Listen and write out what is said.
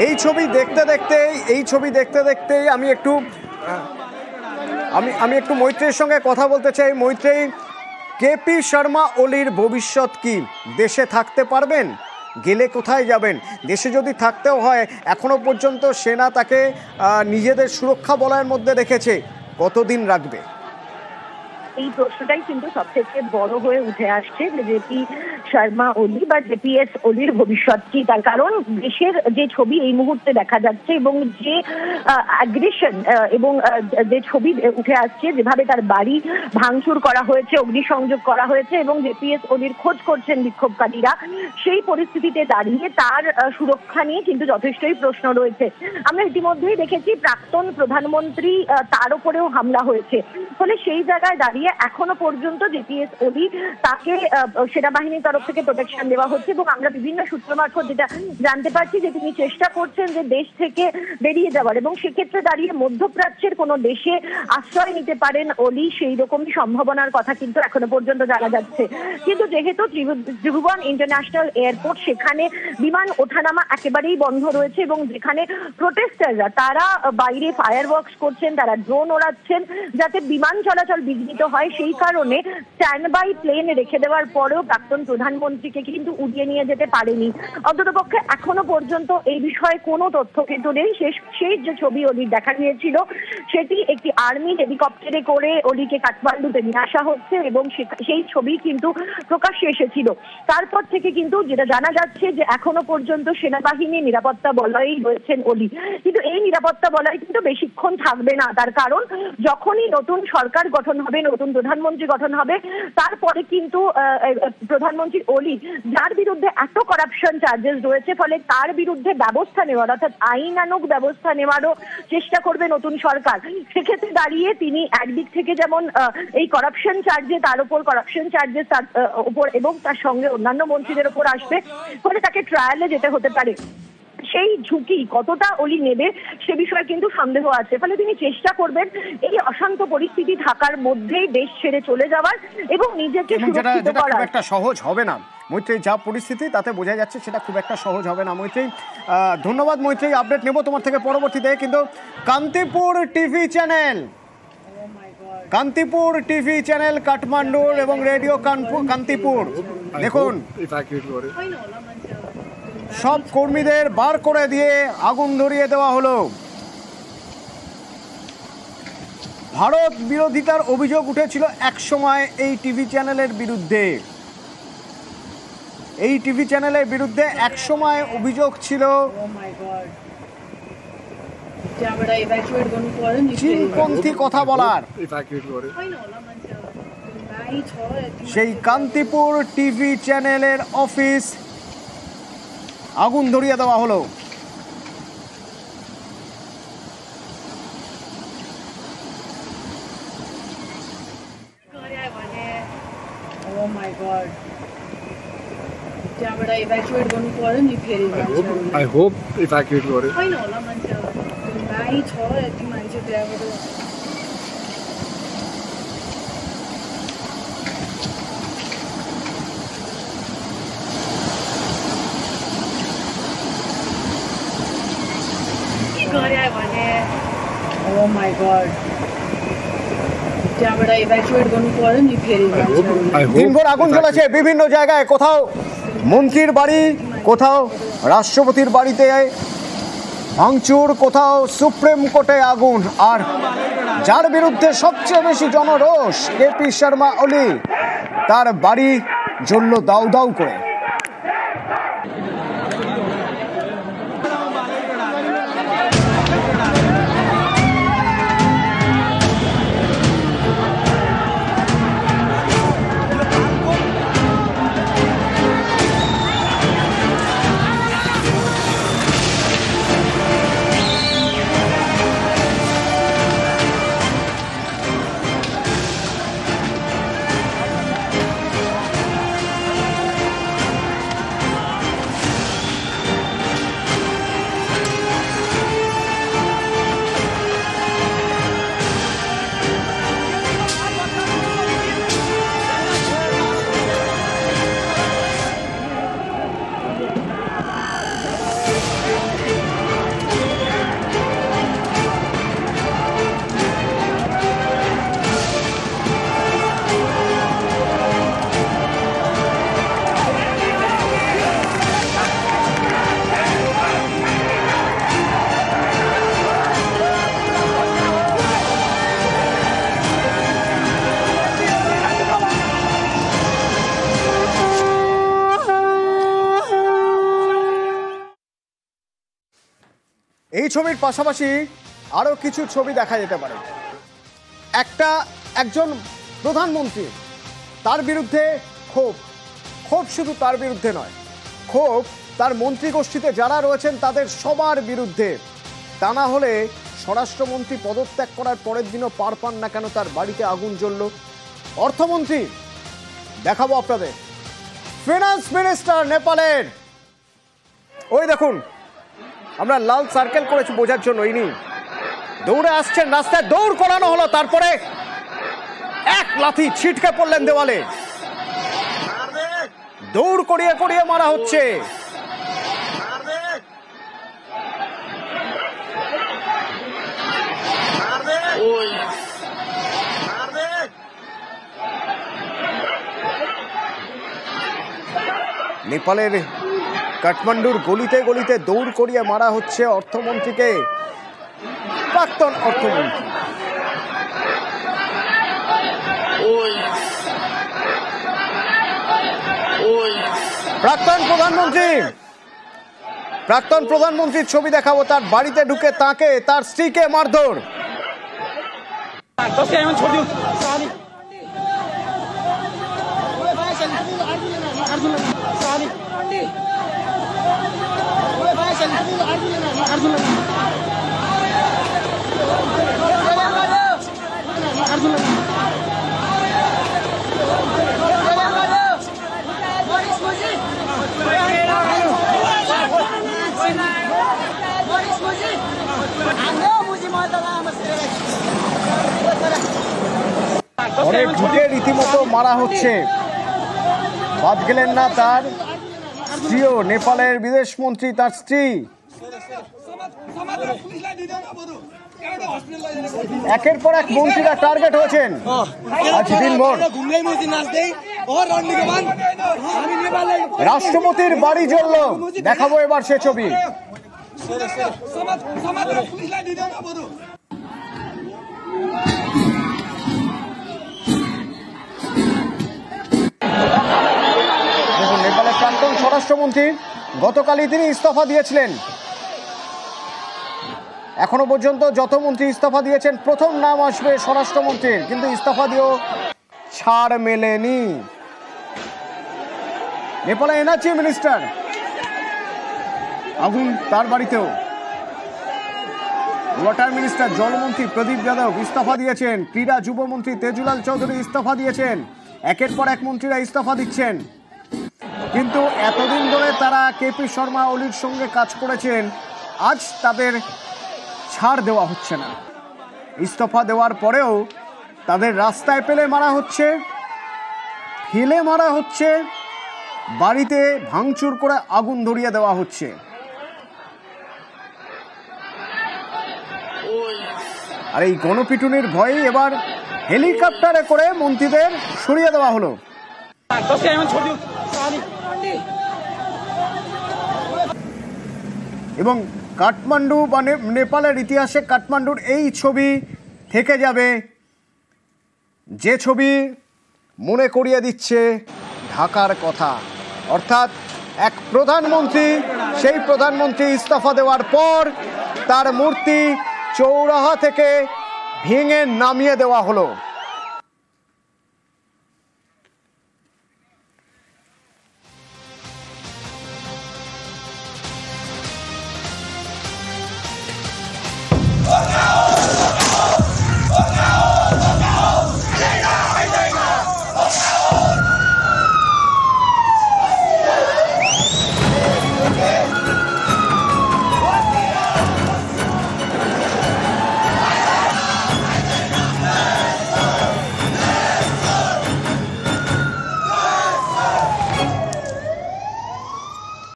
এই ছবি দেখতে দেখতেই আমি একটু মৈত্রেয়ীর সঙ্গে কথা বলতে চাই। মৈত্রেয়ী, কেপি শর্মা ওলির ভবিষ্যৎ কি? দেশে থাকতে পারবেন? গেলে কোথায় যাবেন? দেশে যদি থাকতেও হয়, এখনো পর্যন্ত সেনা তাকে নিজেদের সুরক্ষা বলয়ের মধ্যে রেখেছে, কতদিন রাখবে? এই প্রশ্নটাই কিন্তু সব থেকে বড় হয়ে উঠে আসছে যে জেপি শর্মা ওলি বা জেপিএস ওলির ভবিষ্যৎ কি। তার কারণ দেশের যে ছবি এই মুহূর্তে দেখা যাচ্ছে এবং যে অ্যাগ্রেশন এবং যে ছবি উঠে আসছে, যেভাবে তার বাড়ি ভাঙচুর করা হয়েছে, অগ্নিসংযোগ করা হয়েছে এবং জেপিএস ওলির খোঁজ করছেন বিক্ষোভকারীরা, সেই পরিস্থিতিতে দাঁড়িয়ে তার সুরক্ষা নিয়ে কিন্তু যথেষ্টই প্রশ্ন রয়েছে। আমরা ইতিমধ্যেই দেখেছি প্রাক্তন প্রধানমন্ত্রী, তার উপরেও হামলা হয়েছে। ফলে সেই জায়গায় দাঁড়িয়ে এখনো পর্যন্ত জেপিএস ওলি তাকে সেনাবাহিনীর তরফ থেকে প্রোটেকশন দেওয়া হচ্ছে এবং আমরা বিভিন্ন সূত্র মারফত যেটা জানতে পারছি যে তিনি চেষ্টা করছেন যে দেশ থেকে বেরিয়ে যাওয়ার, এবং সেক্ষেত্রে দাঁড়িয়ে মধ্যপ্রাচ্যের কোনো দেশে আশ্রয় নিতে পারেন ওলি, সেই রকমই সম্ভাবনার কথা কিন্তু এখনো পর্যন্ত জানা যাচ্ছে। কিন্তু যেহেতু ত্রিভুবন ইন্টারন্যাশনাল এয়ারপোর্ট, সেখানে বিমান ওঠানামা একেবারেই বন্ধ রয়েছে এবং যেখানে প্রোটেস্টাররা তারা বাইরে ফায়ার ওয়ার্কস করছেন, তারা ড্রোন ওড়াচ্ছেন যাতে বিমান চলাচল বিঘ্নিত হয়, সেই কারণে স্ট্যান্ড বাই প্লেন রেখে দেওয়ার পরেও প্রাক্তন প্রধানমন্ত্রীকে কিন্তু উড়িয়ে নিয়ে যেতে পারেনি। অন্ততপক্ষে এখনো পর্যন্ত এই বিষয়ে কোনো তথ্য কিন্তু নেই। শেষ যে ছবি ওলির দেখা গিয়েছিল সেটি একটি আর্মি হেলিকপ্টারে করে ওলিকে কাঠমান্ডুতে নিয়ে আসা হচ্ছে এবং সেই ছবি কিন্তু প্রকাশ্যে এসেছিল। তারপর থেকে কিন্তু যেটা জানা যাচ্ছে যে এখনো পর্যন্ত সেনাবাহিনী নিরাপত্তা বলয়েই রয়েছেন ওলি। কিন্তু এই নিরাপত্তা বলয় কিন্তু বেশিক্ষণ থাকবে না। তার কারণ যখনই নতুন সরকার গঠন হবে, নতুন প্রধানমন্ত্রী গঠন হবে, তারপরে কিন্তু প্রধানমন্ত্রী ওলি, যার বিরুদ্ধে এত করাপশন চার্জেস রয়েছে, ফলে তার বিরুদ্ধে ব্যবস্থা নেওয়ার, অর্থাৎ আইনানুগ ব্যবস্থা নেওয়ারও চেষ্টা করবে নতুন সরকার। সেক্ষেত্রে দাঁড়িয়ে তিনি একদিক থেকে যেমন এই করাপশন চার্জে, তার উপর করাপশন চার্জেস তার উপর এবং তার সঙ্গে অন্যান্য মন্ত্রীদের উপর আসবে, ফলে তাকে ট্রায়ালে যেতে হতে পারে। সেই ঝুঁকি কতটা ওলি নেবে সে বিষয়ে কিন্তু সন্দেহ আছে। ফলে তিনি চেষ্টা করবেন এই অশান্ত পরিস্থিতি থাকার মধ্যেই দেশ ছেড়ে চলে যাওয়ার এবং নিজেকে সুরক্ষিত করার। একটা সহজ হবে না মৈত্রেয়ী, যা পরিস্থিতি তাতে বোঝা যাচ্ছে সেটা খুব একটা সহজ হবে না। মৈত্রেয়ী, ধন্যবাদ মৈত্রেয়ী, আপডেট নেব তোমার থেকে পরবর্তীতে। কিন্তু কান্তিপুর টিভি চ্যানেল কাঠমান্ডুর এবং রেডিও কান্তিপুর, দেখুন সব কর্মীদের বার করে দিয়ে আগুন ধরিয়ে দেওয়া হলো। ভারত বিরোধিতার অভিযোগ উঠেছিল একসময় এই টিভি চ্যানেলের বিরুদ্ধে, একসময় অভিযোগ ছিল চীনপন্থী কথা বলার। সেই কান্তিপুর টিভি চ্যানেলের অফিস আগুন ধরিয়ে দেওয়া হলো। I hope evacuate गरे होइन होला मान्छेहरु भाइ छ यति मान्छे त्यहाँबाट के गरे भने ओ माय गॉड त्यहाँबाट evacuate गर्नु पर्यो नि फेरि দিনভর আগুন জ্বলেছে বিভিন্ন জায়গায়, কোথাও মন্ত্রীর বাড়ি, কোথাও রাষ্ট্রপতির বাড়িতে ভাঙচুর, কোথাও সুপ্রিম কোর্টে আগুন। আর যার বিরুদ্ধে সবচেয়ে বেশি জনরোষ, কেপি শর্মা ওলি, তার বাড়ি জ্বলল দাউ দাউ করে। এই ছবির পাশাপাশি আরও কিছু ছবি দেখা যেতে পারে। একজন প্রধানমন্ত্রী, তার বিরুদ্ধে ক্ষোভ শুধু তার বিরুদ্ধে নয়, ক্ষোভ তার মন্ত্রীগোষ্ঠীতে যারা রয়েছেন তাদের সবার বিরুদ্ধে। তা না হলে স্বরাষ্ট্রমন্ত্রী পদত্যাগ করার পরের দিনও পার পান না কেন তার বাড়িতে আগুন জ্বলল। অর্থমন্ত্রী দেখাবো আপনাদের, ফিনান্স মিনিস্টার নেপালের, ওই দেখুন আমরা লাল সার্কেল করেছি বোঝার জন্য, ইনি দৌড়ে আসছেন, রাস্তায় দৌড় করানো হলো, তারপরে এক লাথি ছিটকে পড়লেন দেওয়ালে, দৌড় করিয়ে করিয়ে মারা হচ্ছে। নেপালের কাঠমান্ডুর গলিতে গলিতে দৌড় করিয়ে মারা হচ্ছে অর্থমন্ত্রীকে, প্রাক্তন অর্থমন্ত্রী। প্রাক্তন প্রধানমন্ত্রীর ছবি দেখাবো, তার বাড়িতে ঢুকে তাকে তার স্ত্রীকে মারধর। অনেক ঢুকে রীতিমতো মারা হচ্ছে। বাদ গেলেন না তার স্ত্রীও, নেপালের বিদেশ মন্ত্রী, তার স্ত্রী। একের পর এক মন্ত্রীরা টার্গেট হয়েছেন আজ দিনভর। রাষ্ট্রপতির বাড়ি জ্বলল, দেখাবো এবার সে ছবি। দেখুন নেপালের প্রাক্তন স্বরাষ্ট্রমন্ত্রী, গতকালই তিনি ইস্তফা দিয়েছিলেন। এখনো পর্যন্ত যত মন্ত্রী ইস্তফা দিয়েছেন প্রথম নাম আসবে স্বরাষ্ট্রমন্ত্রীর, কিন্তু ইস্তফা দিয়েও ছাড় মেলেনি। নেপালে এনার্জি মিনিস্টার, আগুন তার বাড়িতেও। ওয়াটার মিনিস্টার, জলমন্ত্রী প্রদীপ যাদব ইস্তফা দিয়েছেন। ক্রীড়া যুবমন্ত্রী তেজুলাল চৌধুরী ইস্তফা দিয়েছেন। একের পর এক মন্ত্রীরা ইস্তফা দিচ্ছেন, কিন্তু এতদিন ধরে তারা কেপি শর্মা ওলির সঙ্গে কাজ করেছেন, আজ তাদের ছাড় দেওয়া হচ্ছে না। ইস্তফা দেওয়ার পরেও তাদের রাস্তায় পেলে মারা হচ্ছে, ফেলে মারা হচ্ছে, বাড়িতে ভাঙচুর করে আগুন ধরিয়ে দেওয়া হচ্ছে। আর এই গণপিটুনির ভয়ে এবার হেলিকপ্টারে করে মন্ত্রীদের সরিয়ে দেওয়া হলো। এবং কাঠমান্ডু বা নেপালের ইতিহাসে কাঠমান্ডুর এই ছবি থেকে যাবে, যে ছবি মনে করিয়ে দিচ্ছে ঢাকার কথা। অর্থাৎ এক প্রধানমন্ত্রী, সেই প্রধানমন্ত্রী ইস্তফা দেওয়ার পর তার মূর্তি চৌরাহা থেকে ভেঙে নামিয়ে দেওয়া হলো।